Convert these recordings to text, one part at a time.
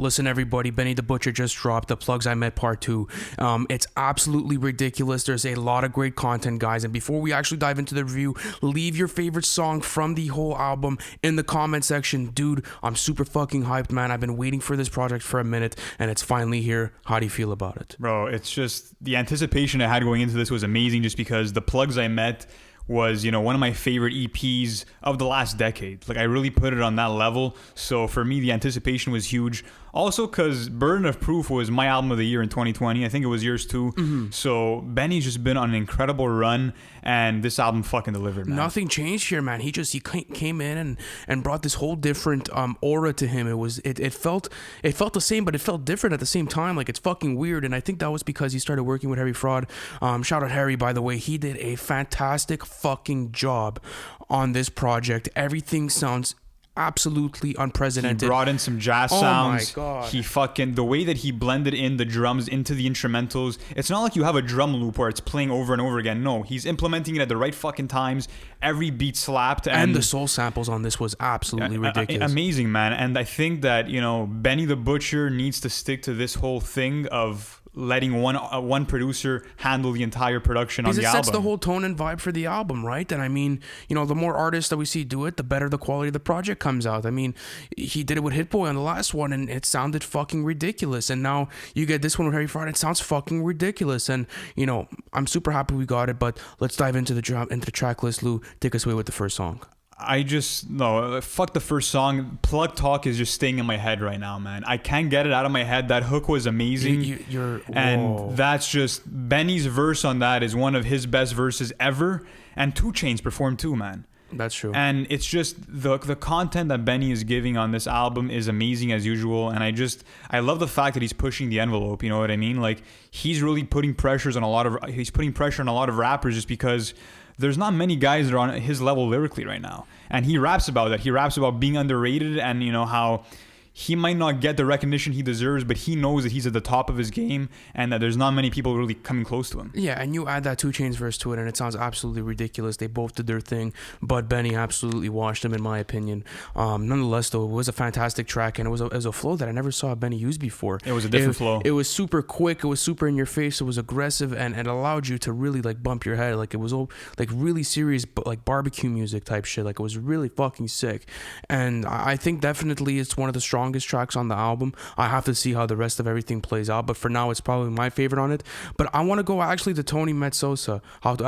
Listen, everybody, Benny the Butcher just dropped The Plugs I Met Part 2. It's absolutely ridiculous. There's a lot of great content, guys. And before we actually dive into the review, leave your favorite song from the whole album in the comment section. Dude, I'm super fucking hyped, man. I've been waiting for this project for a minute, and it's finally here. How do you feel about it? Bro, it's just the anticipation I had going into this was amazing just because The Plugs I Met was, one of my favorite EPs of the last decade. Like, I really put it on that level. So for me, the anticipation was huge. Also, because Burden of Proof was my album of the year in 2020. I think it was yours too. Mm-hmm. So Benny's just been on an incredible run, and this album fucking delivered, man. Nothing changed here, man. He came in and brought this whole different aura to him. It felt the same, but it felt different at the same time. Like, it's fucking weird, and I think that was because he started working with Harry Fraud. Shout out Harry, by the way. He did a fantastic fucking job on this project. Everything sounds absolutely unprecedented. He brought in some jazz sounds. Oh my God. The way that he blended in the drums into the instrumentals, it's not like you have a drum loop where it's playing over and over again. No, he's implementing it at the right fucking times. Every beat slapped. And the soul samples on this was absolutely ridiculous. Amazing, man. And I think that, Benny the Butcher needs to stick to this whole thing of letting one producer handle the entire production on the album. Because it sets the whole tone and vibe for the album, right? And I mean, the more artists that we see do it, the better the quality of the project comes out. I mean, he did it with Hit Boy on the last one, and it sounded fucking ridiculous. And now you get this one with Harry Fraud, it sounds fucking ridiculous. And, I'm super happy we got it, but let's dive into the track list. Lou, take us away with the first song. Fuck the first song. Plug Talk is just staying in my head right now, man. I can't get it out of my head. That hook was amazing. And that's just, Benny's verse on that is one of his best verses ever. And 2 Chainz performed too, man. That's true. And it's just the content that Benny is giving on this album is amazing as usual. And I love the fact that he's pushing the envelope. You know what I mean? Like, he's really putting pressure on a lot of rappers just because there's not many guys that are on his level lyrically right now. And he raps about that. He raps about being underrated and, how he might not get the recognition he deserves, but he knows that he's at the top of his game and that there's not many people really coming close to him. Yeah, and you add that 2 Chainz verse to it, and it sounds absolutely ridiculous. They both did their thing, but Benny absolutely washed them, in my opinion. Nonetheless, though, it was a fantastic track, and it was a flow that I never saw Benny use before. It was a different flow. It was super quick. It was super in your face. It was aggressive, and it allowed you to really, like, bump your head. Like, it was all, like, really serious, like, barbecue music type shit. Like, it was really fucking sick. And I think definitely it's one of the strongest tracks on the album. I have to see how the rest of everything plays out, but for now it's probably my favorite on it. But I want to go actually to Tony Met Sosa.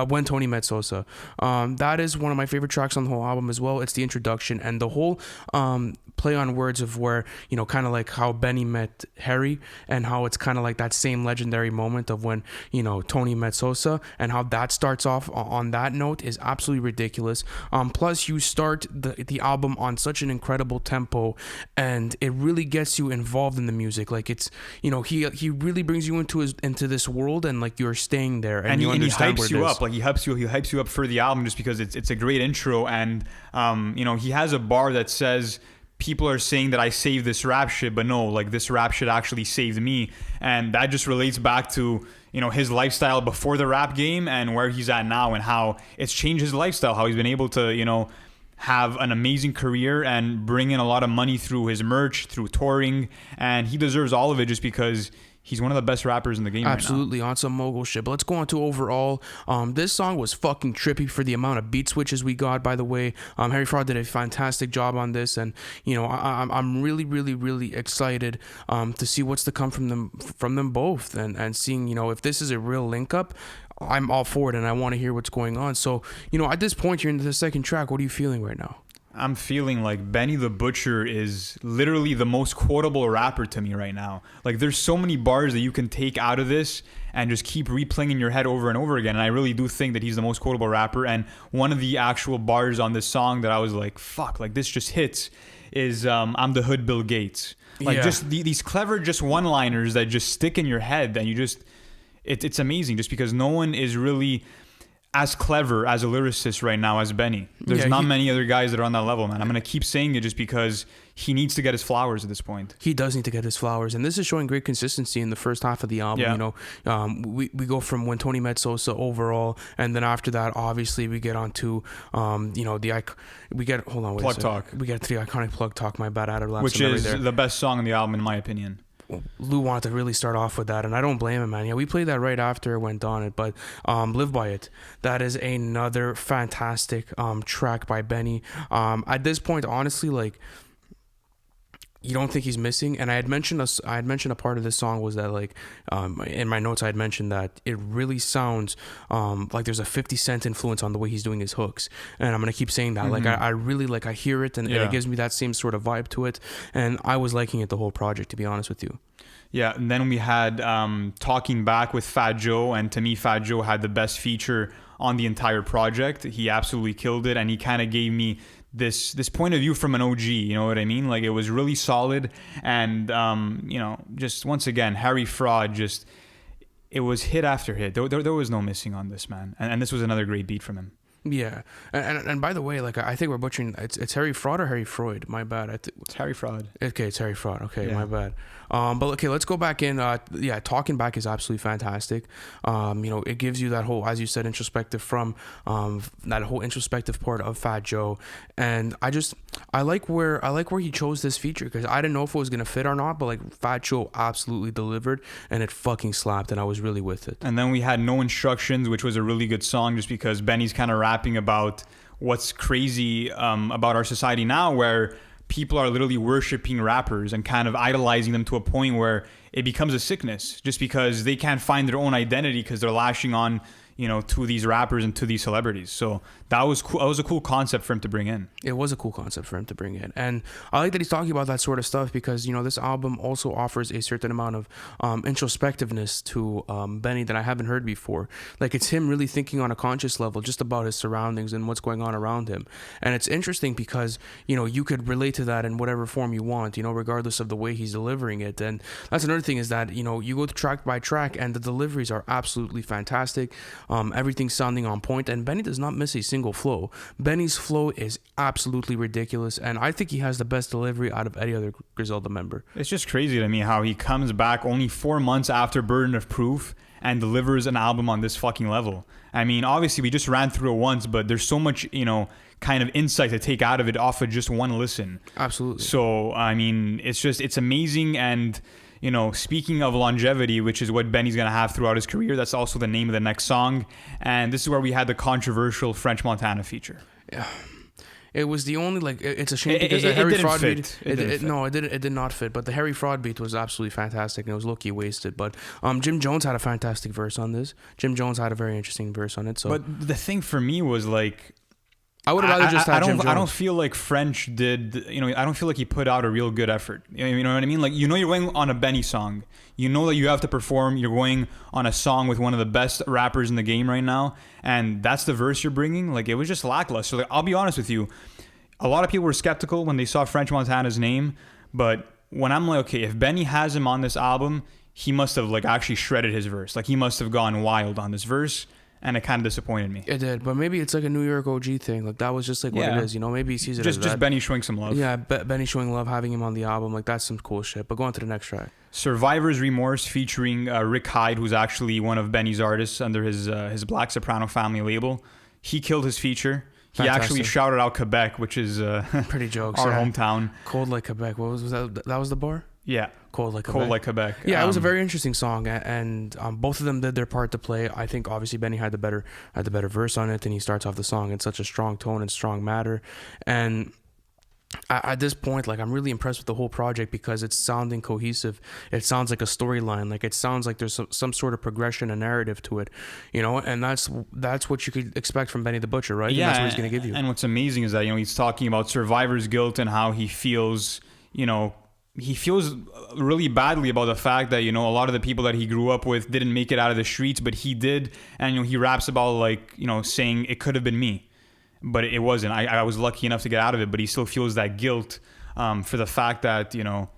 When Tony Met Sosa, that is one of my favorite tracks on the whole album as well. It's the introduction and the whole play on words of where, kind of like how Benny met Harry, and how it's kind of like that same legendary moment of when, Tony met Sosa, and how that starts off on that note is absolutely ridiculous. Plus you start the album on such an incredible tempo, and it really gets you involved in the music. Like, it's, he really brings you into this world, and like you're staying there, and you understand he hypes you up. Like, he hypes you up for the album just because it's a great intro. And he has a bar that says, people are saying that I saved this rap shit, but no, like, this rap shit actually saved me. And that just relates back to, his lifestyle before the rap game and where he's at now, and how it's changed his lifestyle, how he's been able to, have an amazing career and bring in a lot of money through his merch, through touring, and he deserves all of it just because he's one of the best rappers in the game. Absolutely, right now. On some mogul shit. But let's go on to overall. This song was fucking trippy for the amount of beat switches we got, by the way. Harry Fraud did a fantastic job on this, and I'm really, really, really excited to see what's to come from them both, and seeing, if this is a real link up. I'm all for it, and I want to hear what's going on. So, at this point, you're into the second track. What are you feeling right now? I'm feeling like Benny the Butcher is literally the most quotable rapper to me right now. Like, there's so many bars that you can take out of this and just keep replaying in your head over and over again. And I really do think that he's the most quotable rapper. And one of the actual bars on this song that I was like, fuck, like, this just hits is I'm the Hood Bill Gates. Like, just these clever just one-liners that just stick in your head, and you just... It's amazing just because no one is really... as clever as a lyricist right now as Benny. There's not many other guys that are on that level, man. I'm gonna keep saying it just because he needs to get his flowers at this point. He does need to get his flowers, and this is showing great consistency in the first half of the album. Yeah. You know, we go from When Tony Met Sosa overall, and then after that, obviously we get onto you know, we get Plug Talk. We get to the iconic Plug Talk. My bad, I had a lapse Which of memory is there. the best song in the album in my opinion. Lou wanted to really start off with that, and I don't blame him, man. Yeah, we played that right after it went on it, but Live By It. That is another fantastic track by Benny. At this point, honestly, like, you don't think he's missing. And I had mentioned a part of this song was that, like, in my notes I had mentioned that it really sounds like there's a 50 Cent influence on the way he's doing his hooks, and I'm gonna keep saying that. Like, I really, like, I hear it, and it gives me that same sort of vibe to it, and I was liking it the whole project, to be honest with you. Yeah, and then we had Talking Back with Fat Joe, and to me, Fat Joe had the best feature on the entire project. He absolutely killed it, and he kind of gave me this point of view from an OG, you know what I mean? Like, it was really solid, and you know, just once again, Harry Fraud, just, it was hit after hit. There was no missing on this, man, and this was another great beat from him. Yeah, and by the way, like, I think we're butchering. It's Harry Fraud or Harry Freud? My bad. It's Harry Fraud. Okay, it's Harry Fraud. Okay, my bad. But okay, let's go back in. Yeah, Talking Back is absolutely fantastic. You know, it gives you that whole, as you said, introspective from that whole introspective part of Fat Joe, and I like where he chose this feature, because I didn't know if it was gonna fit or not, but like, Fat Joe absolutely delivered, and it fucking slapped, and I was really with it. And then we had No Instructions, which was a really good song, just because Benny's kind of rapping about what's crazy about our society now, where people are literally worshiping rappers and kind of idolizing them to a point where it becomes a sickness, just because they can't find their own identity because they're lashing on, you know, to these rappers and to these celebrities. So that was cool. That was a cool concept for him to bring in. It was a cool concept for him to bring in, and I like that he's talking about that sort of stuff, because, you know, this album also offers a certain amount of introspectiveness to Benny that I haven't heard before. Like, it's him really thinking on a conscious level just about his surroundings and what's going on around him, and it's interesting because, you know, you could relate to that in whatever form you want, you know, regardless of the way he's delivering it. And that's another thing, is that, you know, you go to track by track, and the deliveries are absolutely fantastic. Everything's sounding on point, and Benny does not miss a single flow. Benny's flow is absolutely ridiculous, and I think he has the best delivery out of any other Griselda member. It's just crazy to me how he comes back only 4 months after Burden of Proof and delivers an album on this fucking level. I mean, obviously we just ran through it once, but there's so much, you know, kind of insight to take out of it off of just one listen. Absolutely. So, I mean, it's amazing. And, you know, speaking of longevity, which is what Benny's going to have throughout his career, that's also the name of the next song. And this is where we had the controversial French Montana feature. Yeah. It was the only, like, it's a shame because the Harry Fraud beat, it did not fit, but the Harry Fraud beat was absolutely fantastic, and it was low-key wasted. But Jim Jones had a fantastic verse on this. Jim Jones had a very interesting verse on it. So, but the thing for me was, like, I would have rather just had Jim Jones. I don't feel like French did, you know, I don't feel like he put out a real good effort. You know what I mean? Like, you know, you're going on a Benny song. You know that you have to perform. You're going on a song with one of the best rappers in the game right now, and that's the verse you're bringing. Like, it was just lackluster. Like, I'll be honest with you. A lot of people were skeptical when they saw French Montana's name, but when I'm like, okay, if Benny has him on this album, he must have, like, actually shredded his verse. Like, he must have gone wild on this verse. And it kind of disappointed me. It did, but maybe it's like a New York OG thing. Like, that was just like what it is, you know. Maybe he sees it as just Benny showing some love. Yeah, Benny showing love, having him on the album, like, that's some cool shit. But go on to the next track. Survivor's Remorse, featuring Rick Hyde, who's actually one of Benny's artists under his Black Soprano family label. He killed his feature. He actually shouted out Quebec, which is pretty jokes. Our hometown. Cold Like Quebec. What was that? That was the bar? Yeah. Cold Like Quebec. Cold Like Quebec. Yeah, it was a very interesting song, and both of them did their part to play. I think obviously Benny had the better verse on it, and he starts off the song in such a strong tone and strong matter. And at this point, like, I'm really impressed with the whole project because it's sounding cohesive. It sounds like a storyline. Like, it sounds like there's some sort of progression and narrative to it, you know. And that's what you could expect from Benny the Butcher, right? Yeah, and that's what he's gonna give you. And what's amazing is that, you know, he's talking about survivor's guilt and how he feels, you know. He feels really badly about the fact that, you know, a lot of the people that he grew up with didn't make it out of the streets, but he did. And, you know, he raps about, like, you know, saying it could have been me, but it wasn't. I was lucky enough to get out of it, but he still feels that guilt for the fact that, you know,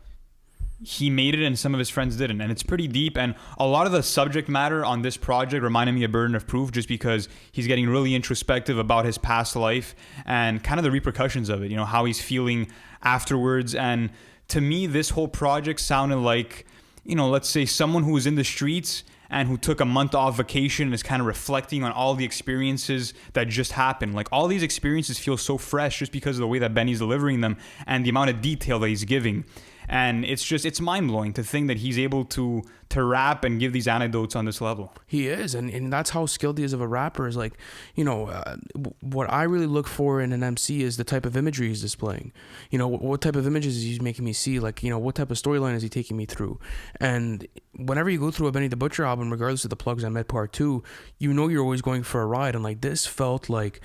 he made it and some of his friends didn't, and it's pretty deep. And a lot of the subject matter on this project reminded me of Burden of Proof, just because he's getting really introspective about his past life and kind of the repercussions of it, you know, how he's feeling afterwards. And to me, this whole project sounded like, you know, let's say someone who was in the streets and who took a month off vacation and is kind of reflecting on all the experiences that just happened. Like, all these experiences feel so fresh just because of the way that Benny's delivering them and the amount of detail that he's giving. And it's mind-blowing to think that he's able to rap and give these anecdotes on this level. He is, and that's how skilled he is of a rapper. Is like, you know, what I really look for in an MC is the type of imagery he's displaying. You know, what type of images is he making me see? Like, you know, what type of storyline is he taking me through? And whenever you go through a Benny the Butcher album, regardless of the Plugs I Met Part 2, you know you're always going for a ride. And like, this felt like,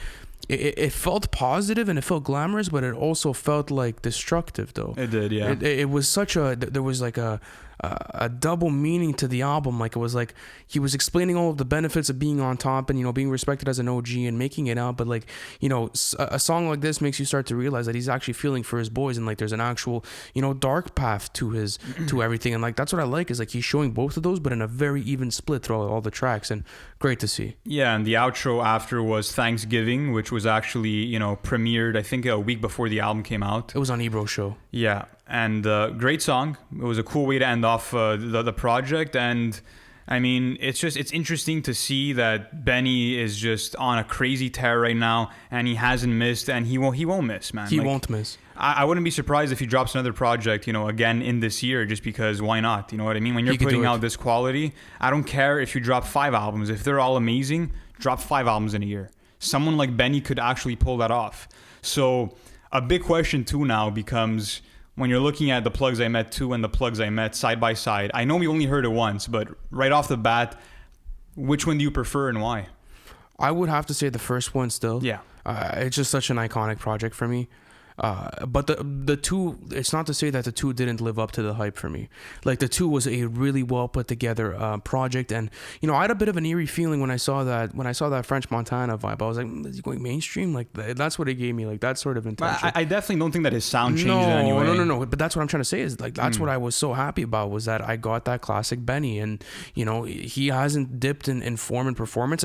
it felt positive and it felt glamorous, but it also felt like destructive, though. It did, yeah. It was such a, there was like a double meaning to the album. Like, it was like he was explaining all of the benefits of being on top and, you know, being respected as an OG and making it out, but like, you know, a song like this makes you start to realize that he's actually feeling for his boys, and like there's an actual, you know, dark path to his to everything. And like, that's what I like, is like he's showing both of those, but in a very even split throughout all the tracks, and great to see. Yeah, and the outro after was Thanksgiving, which was actually, you know, premiered I think a week before the album came out. It was on Ebro's show. Yeah, and great song. It was a cool way to end off the project. And I mean, it's interesting to see that Benny is just on a crazy tear right now, and he hasn't missed, and he won't miss, man. He won't miss. I wouldn't be surprised if he drops another project, you know, again in this year, just because why not? You know what I mean? When you're putting out this quality, I don't care if you drop 5 albums. If they're all amazing, drop 5 albums in a year. Someone like Benny could actually pull that off. So a big question too now becomes, when you're looking at the Plugs I Met 2 and the Plugs I Met side by side, I know we only heard it once, but right off the bat, which one do you prefer and why? I would have to say the first one still. Yeah. It's just such an iconic project for me. But the two, it's not to say that the two didn't live up to the hype for me. Like, the two was a really well put together project, and you know, I had a bit of an eerie feeling when I saw that French Montana vibe. I was like, is he going mainstream? Like, that's what it gave me, like that sort of intention. I definitely don't think that his sound changed in any way. No. But that's what I'm trying to say, is like, that's what I was so happy about, was that I got that classic Benny, and you know, he hasn't dipped in form and performance.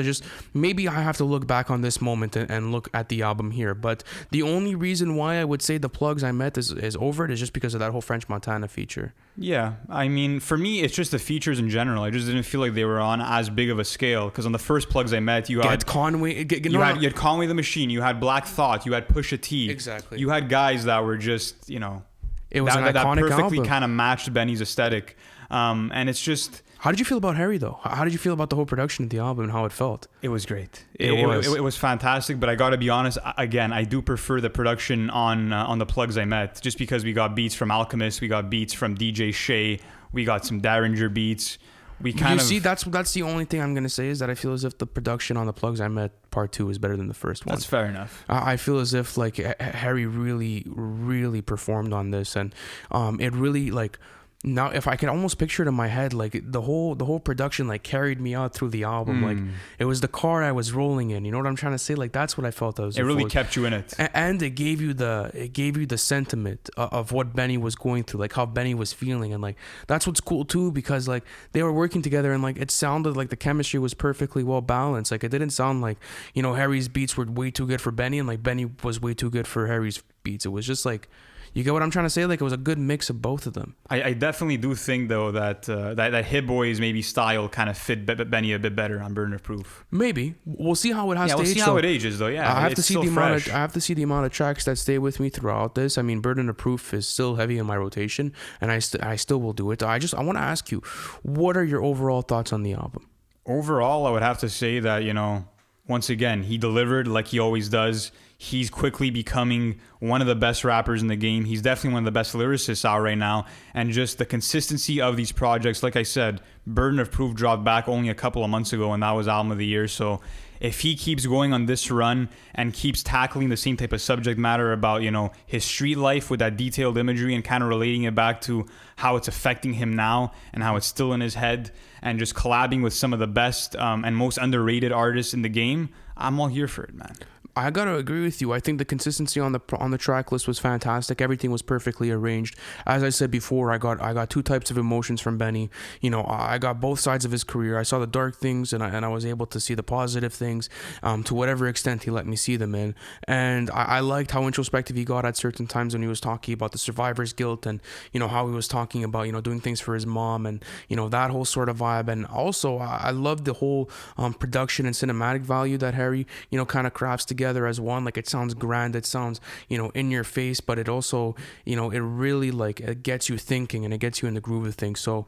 Maybe I have to look back on this moment and look at the album here. But the only reason why I would say the Plugs I Met is over it is just because of that whole French Montana feature. Yeah, I mean, for me, it's just the features in general. I just didn't feel like they were on as big of a scale, because on the first Plugs I Met, you had Conway, you had Conway the Machine, you had Black Thought, you had Pusha T. Exactly. You had guys that were just, you know, it was an iconic that perfectly album. kind of matched Benny's aesthetic, and it's just. How did you feel about Harry, though? How did you feel about the whole production of the album and how it felt? It was great. It was fantastic, but I got to be honest, again, I do prefer the production on the Plugs I Met, just because we got beats from Alchemist, we got beats from DJ Shay, we got some Derringer beats. That's the only thing I'm going to say, is that I feel as if the production on the Plugs I Met Part 2 is better than the first one. That's fair enough. I feel as if like Harry really, really performed on this, and it really, like, now if I can almost picture it in my head, like the whole production like carried me out through the album. Like, it was the car I was rolling in, you know what I'm trying to say? Like, that's what I felt. It really kept you in it, and it gave you the sentiment of what Benny was going through, like how Benny was feeling. And like, that's what's cool too, because like they were working together, and like it sounded like the chemistry was perfectly well balanced. Like, it didn't sound like, you know, Harry's beats were way too good for Benny, and like Benny was way too good for Harry's beats. It was just like, you get what I'm trying to say? Like, it was a good mix of both of them. I definitely do think, though, that Hit Boy's maybe style kind of fit Benny a bit better on Burden of Proof. Maybe. We'll see how it has to age. We'll see how it ages, though. Yeah, I have to see the amount of tracks that stay with me throughout this. I mean, Burden of Proof is still heavy in my rotation, and I still will do it. I want to ask you, what are your overall thoughts on the album? Overall, I would have to say that, you know, once again, he delivered like he always does. He's quickly becoming one of the best rappers in the game. He's definitely one of the best lyricists out right now. And just the consistency of these projects, like I said, Burden of Proof dropped back only a couple of months ago, and that was Album of the Year. So if he keeps going on this run and keeps tackling the same type of subject matter about, you know, his street life with that detailed imagery and kind of relating it back to how it's affecting him now and how it's still in his head, and just collabing with some of the best and most underrated artists in the game, I'm all here for it, man. I gotta agree with you. I think the consistency on the track list was fantastic. Everything was perfectly arranged. As I said before, I got two types of emotions from Benny. You know, I got both sides of his career. I saw the dark things, and I was able to see the positive things, to whatever extent he let me see them in. And I liked how introspective he got at certain times when he was talking about the survivor's guilt, and you know how he was talking about, you know, doing things for his mom, and you know that whole sort of vibe. And also I loved the whole production and cinematic value that Harry, you know, kind of crafts together as one. Like, it sounds grand, it sounds, you know, in your face, but it also, you know, it really, like, it gets you thinking and it gets you in the groove of things. So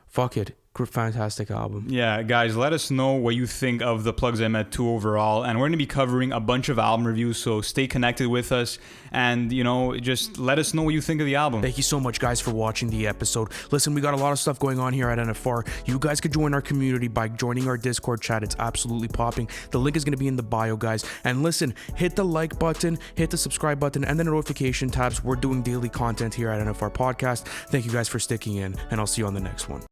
fuck it, fantastic album. Yeah, guys, let us know what you think of the Plugs I Met 2 overall, and we're going to be covering a bunch of album reviews, so stay connected with us, and, you know, just let us know what you think of the album. Thank you so much, guys, for watching the episode. Listen, we got a lot of stuff going on here at NFR. You guys could join our community by joining our Discord chat. It's absolutely popping. The link is going to be in the bio, guys. And listen, hit the like button, hit the subscribe button, and the notification tabs. We're doing daily content here at NFR Podcast. Thank you guys for sticking in, and I'll see you on the next one.